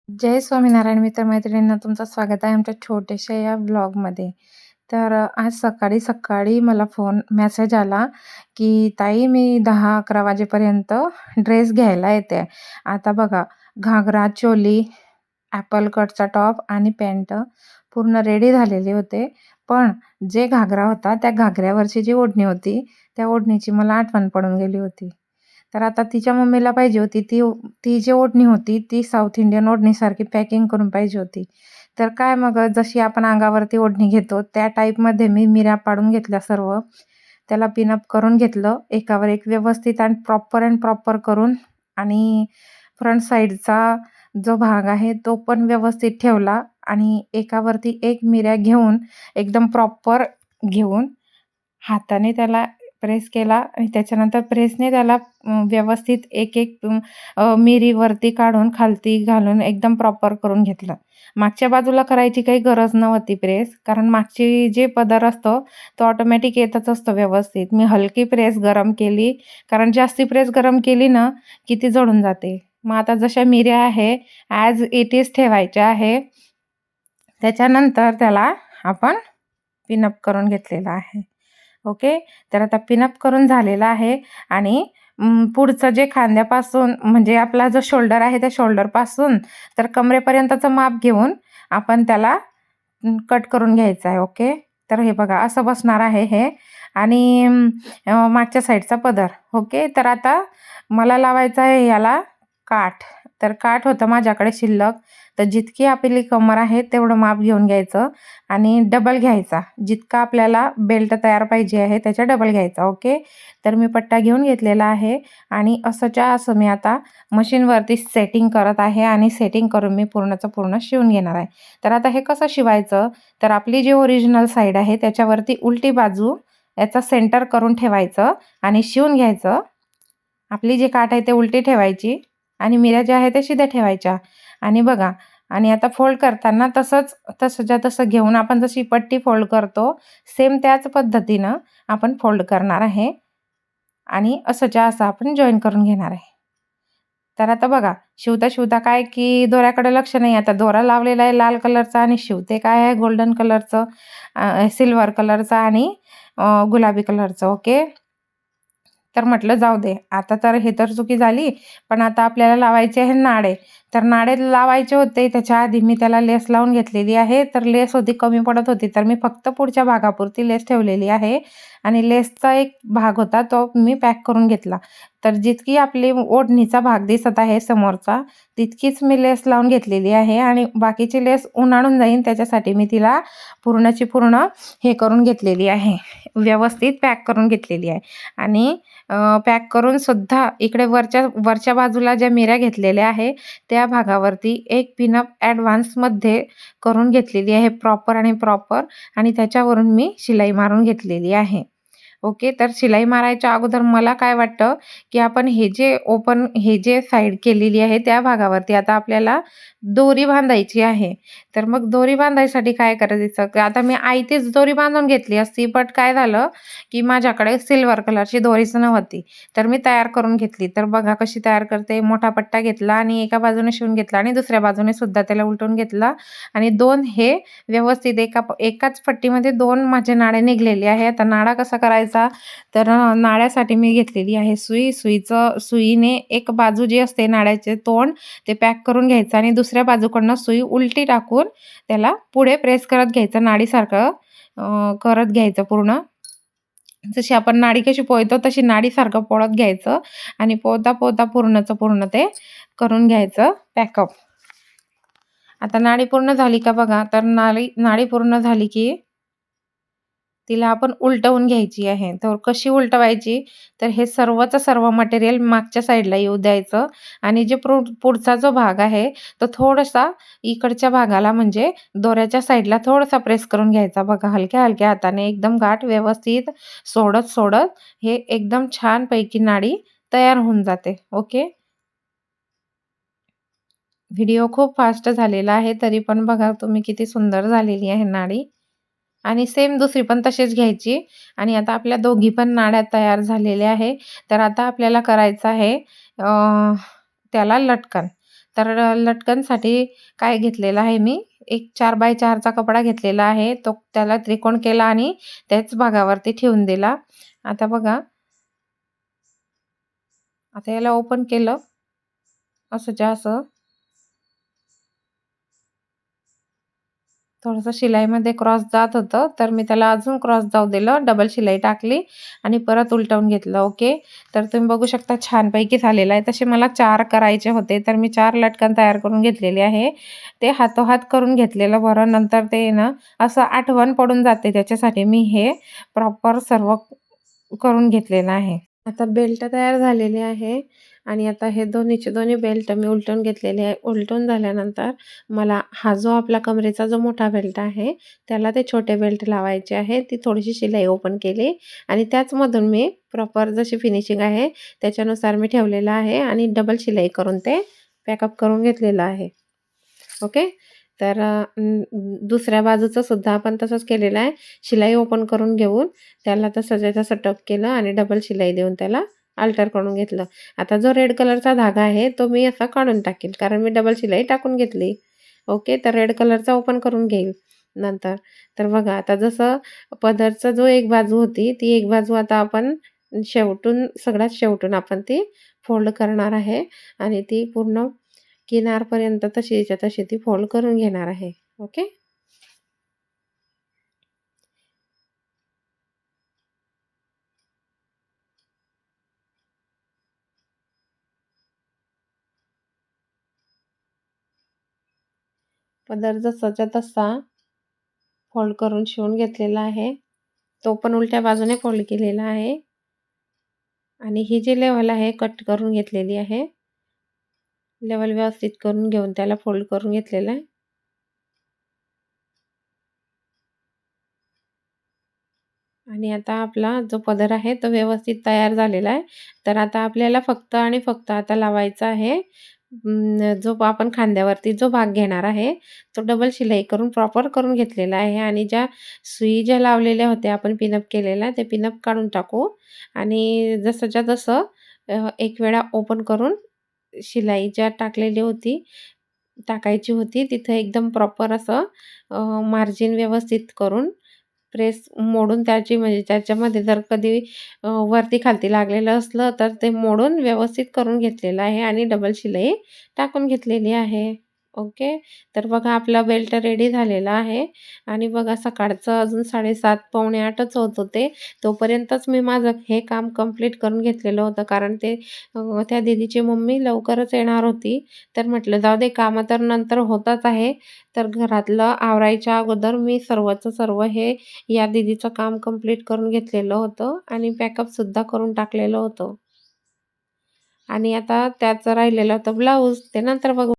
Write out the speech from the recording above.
जय स्वामीनारायण मित्रमैत्रिणींना तुमचं स्वागत आहे आमच्या छोट्याशा या ब्लॉगमध्ये. आज सकाळी-सकाळी मला मेसेज आला, की ताई मी 10-11 वाजेपर्यंत ड्रेस घ्यायला येते. आता बघा घागरा, चोली, ॲपल कटचा टॉप आणि पॅन्ट पूर्ण रेडी झालेले होते. पण जे घागरा होता त्या घागऱ्यावरची जी ओढणी होती, त्या ओढणीची मला आठवण पडून गेली होती. तर आता तिच्या मम्मीला पाहिजे होती ती जी ओढणी होती ती साऊथ इंडियन ओढणीसारखी पॅकिंग करून पाहिजे होती. तर काय मग जशी आपण अंगावरती ओढणी घेतो त्या टाईपमध्ये मी मिऱ्या पाडून घेतल्या सर्व. त्याला पिनअप करून घेतलं एकावर एक व्यवस्थित आणि प्रॉपर करून आणि फ्रंट साईडचा जो भाग आहे तो पण व्यवस्थित ठेवला आणि एकावरती एक मिऱ्या घेऊन एकदम प्रॉपर घेऊन हाताने त्याला प्रेस केला आणि त्याच्यानंतर प्रेसने त्याला व्यवस्थित एक मिरी वरती काढून खालती घालून एकदम प्रॉपर करून घेतलं. मागच्या बाजूला करायची काही गरज नव्हती प्रेस, कारण मागची जे पदर असतो तो ऑटोमॅटिक येतच असतो व्यवस्थित. मी हलकी प्रेस गरम केली, कारण जास्ती प्रेस गरम केली ना की ती जळून जाते. मग आता जशा मिऱ्या आहे ॲज इट इज ठेवायच्या आहे. त्याच्यानंतर त्याला आपण पिनअप करून घेतलेला आहे. ओके. तर आता पिनअप करून झालेला आहे आणि पुढचं जे खांद्यापासून म्हणजे आपला जो शोल्डर आहे त्या शोल्डरपासून तर कमरेपर्यंतचं माप घेऊन आपण त्याला कट करून घ्यायचं आहे. ओके. तर हे बघा असं बसणार आहे हे आणि मागच्या साईडचा पदर. ओके. तर आता मला लावायचं आहे याला काठ. तर काठ होतं माझ्याकडे शिल्लक. तर जितकी आपली कमर आहे तेवढं माप घेऊन घ्यायचं आणि डबल घ्यायचा. जितका आपल्याला बेल्ट तयार पाहिजे आहे त्याच्या डबल घ्यायचा. ओके. तर मी पट्टा घेऊन घेतलेला आहे आणि असंच्या असं मी आता मशीनवरती सेटिंग करत आहे आणि सेटिंग करून मी पूर्णचं पूर्ण शिवून घेणार आहे. तर आता हे कसं शिवायचं, तर आपली जी ओरिजिनल साईड आहे त्याच्यावरती उलटी बाजू याचा सेंटर करून ठेवायचं आणि शिवून घ्यायचं. आपली जी काठ आहे ते उलटी ठेवायची आणि मिऱ्या ज्या आहेत त्या सिध्या ठेवायच्या आणि बघा आणि आता फोल्ड करताना तसंच्या तसं घेऊन आपण जशी पट्टी फोल्ड करतो सेम त्याच पद्धतीनं आपण फोल्ड करणार आहे आणि असंच्या असं आपण जॉईन करून घेणार आहे. तर आता बघा शिवता काय की दोऱ्याकडे लक्ष नाही. आता दोरा लावलेला आहे लाल कलरचा आणि शिवते काय आहे गोल्डन कलरचं, सिल्वर कलरचा आणि गुलाबी कलरचं. ओके. तर म्हटलं जाऊ दे आता तर हे तर चुकी झाली, पण आता आपल्याला लावायचे आहे नाडे. तर नाडे लावायचे होते त्याच्या आधी मी त्याला लेस लावून घेतलेली आहे. तर लेस होती कमी पडत होती तर मी फक्त पुढच्या भागापुरती लेस ठेवलेली आहे आणि लेसचा एक भाग होता तो मी पॅक करून घेतला. तर जितकी आपली ओढणीचा भाग दिसत आहे समोरचा तितकीच मी लेस लावून घेतलेली आहे आणि बाकीची लेस उन्हाळून जाईन त्याच्यासाठी मी तिला पूर्णची पूर्ण हे करून घेतलेली आहे, व्यवस्थित पॅक करून घेतलेली आहे. आणि पॅक करून सुद्धा इकडे वरच्या बाजूला ज्या मिऱ्या घेतलेल्या आहे त्या भागावरती एक पिनअप ॲडव्हान्समध्ये करून घेतलेली आहे प्रॉपर आणि त्याच्यावरून मी शिलाई मारून घेतलेली आहे. ओके. तर शिलाई मारायच्या अगोदर मला काय वाटतं की आपण हे जे साईड केलेली आहे त्या भागावरती आता आपल्याला दोरी बांधायची आहे. तर मग दोरी बांधायसाठी काय करायचं, की आता मी आयतीच दोरी बांधून घेतली असती, बट काय झालं की माझ्याकडे सिल्वर कलरची दोरीच नव्हती. तर मी तयार करून घेतली. तर बघा कशी तयार करते. मोठा पट्टा घेतला आणि एका बाजूने शिवून घेतला आणि दुसऱ्या बाजूने सुद्धा त्याला उलटून घेतला आणि दोन हे व्यवस्थित एकाच पट्टीमध्ये दोन माझे नाडे निघलेले आहे. आता नाडा कसा करायचा, तर नाड्यासाठी मी घेतलेली आहे सुईने एक बाजू जी असते नाड्याचे तोंड ते पॅक करून घ्यायचं आणि दुसऱ्या बाजूकडनं सुई उलटी टाकून त्याला पुढे प्रेस करत घ्यायचं नाडीसारखं करत घ्यायचं पूर्ण. जशी आपण नाडी कशी पोळतो तशी नाडीसारखं पोळत घ्यायचं आणि पोळता पूर्णचं पूर्ण ते करून घ्यायचं पॅकअप. आता नाडी पूर्ण झाली का बघा, तर नाडी पूर्ण झाली की तिला आपण उलटवून घ्यायची आहे. तर कशी उलटवायची, तर हे सर्वचं सर्व मटेरियल मागच्या साईडला येऊ द्यायचं आणि जे पुढचा जो भाग आहे तो थोडासा इकडच्या भागाला म्हणजे दोऱ्याच्या साईडला थोडासा प्रेस करून घ्यायचा. बघा हलक्या हाताने एकदम गाठ व्यवस्थित सोडत हे एकदम छानपैकी नाडी तयार होऊन जाते. ओके. व्हिडिओ खूप फास्ट झालेला आहे तरी पण बघा तुम्ही किती सुंदर झालेली आहे नाडी आणि सेम दुसरी पण तशीच घ्यायची आणि आता आपल्या दोघी पण नाड्या तयार झालेल्या आहे. तर आता आपल्याला करायचं आहे त्याला लटकन. तर लटकनसाठी काय घेतलेलं आहे मी, एक 4 बाय 4 चा कपडा घेतलेला आहे. तो त्याला त्रिकोण केला आणि त्याच भागावरती ठेवून दिला. आता बघा, आता याला ओपन केलं असंच्या असं. थोडंसं शिलाईमध्ये क्रॉस जात होतं, तर मी त्याला अजून क्रॉस जाऊ दिलं, डबल शिलाई टाकली आणि परत उलटवून घेतलं. ओके. तर तुम्ही बघू शकता छानपैकी झालेलं आहे. तसे मला 4 करायचे होते, तर मी 4 लटकन तयार करून घेतलेले आहे. ते हातोहात करून घेतलेलं बरं. नंतर ते ना असं आठवण पडून जाते, त्याच्यासाठी मी हे प्रॉपर सर्व करून घेतलेलं आहे. आता बेल्ट तयार झालेले आहे आणि आता हे दोन्ही बेल्ट मी उलटून घेतलेले आहे. उलटून झाल्यानंतर मला हा जो आपला कमरेचा जो मोठा बेल्ट आहे, त्याला ते छोटे बेल्ट लावायचे आहे. ती थोडीशी शिलाई ओपन केली आणि त्याचमधून मी प्रॉपर जशी फिनिशिंग आहे त्याच्यानुसार मी ठेवलेलं आहे आणि डबल शिलाई करून ते पॅकअप करून घेतलेलं आहे. ओके. तर दुसऱ्या बाजूचं सुद्धा आपण तसंच केलेलं आहे. शिलाई ओपन करून घेऊन त्याला तसंच्या तसं टक केलं आणि डबल शिलाई देऊन त्याला अल्टर करून घेतलं. आता जो रेड कलरचा धागा आहे तो मी असा काढून टाकेल, कारण मी डबल शिलाई टाकून घेतली. ओके. तर रेड कलरचा ओपन करून घेईल नंतर. तर बघा, आता जसं पदरचा जो एक बाजू होती, ती एक बाजू आता आपण सगळ्यात शेवटून आपण ती फोल्ड करणार आहे आणि ती पूर्ण किनारपर्यंत तशीच्या तशी ती फोल्ड करून घेणार आहे. ओके. पदर जसाच्या तसा फोल्ड करून शिवून घेतलेला आहे. तो पण उलट्या बाजूने फोल्ड केलेला आहे आणि ही जी लेवल आहे कट करून घेतलेली आहे. लेवल व्यवस्थित करून घेऊन त्याला फोल्ड करून घेतलेला आहे. आणि आता आपला जो पदर आहे तो व्यवस्थित तयार झालेला आहे. तर आता आपल्याला फक्त आणि फक्त आता लावायचा आहे जो आपण खांद्यावरती जो भाग घेणार आहे तो डबल शिलाई करून प्रॉपर करून घेतलेला आहे आणि ज्या लावलेल्या होत्या आपण पिनअप केलेल्या ते पिनअप काढून टाकू आणि जसंच्या तसं एक वेळा ओपन करून शिलाई ज्या टाकायची होती तिथं एकदम प्रॉपर असं मार्जिन व्यवस्थित करून प्रेस मोडून म्हणजे त्याच्यामध्ये जर कधी वरती खालती लागलेलं असलं तर ते मोडून व्यवस्थित करून घेतलेलं आहे आणि डबल शिलाई टाकून घेतलेली आहे. ओके. तर बघा, आपला बेल्ट रेडी झालेला आहे आणि बघा सकाळचं अजून 7:30 पावणे 8च होत होते. तोपर्यंतच मी माझं हे काम कंप्लीट करून घेतलेलं होतं, कारण त्या दीदीची मम्मी लवकरच येणार होती. तर म्हटलं जाऊ दे, कामं तर नंतर होतच आहे. तर घरातलं आवरायच्या अगोदर मी सर्वचं सर्व हे या दीदीचं काम कंप्लीट करून घेतलेलं होतं आणि पॅकअपसुद्धा करून टाकलेलं होतं. आणि आता त्याचं राहिलेलं होतं ब्लाऊज, ते नंतर बघू.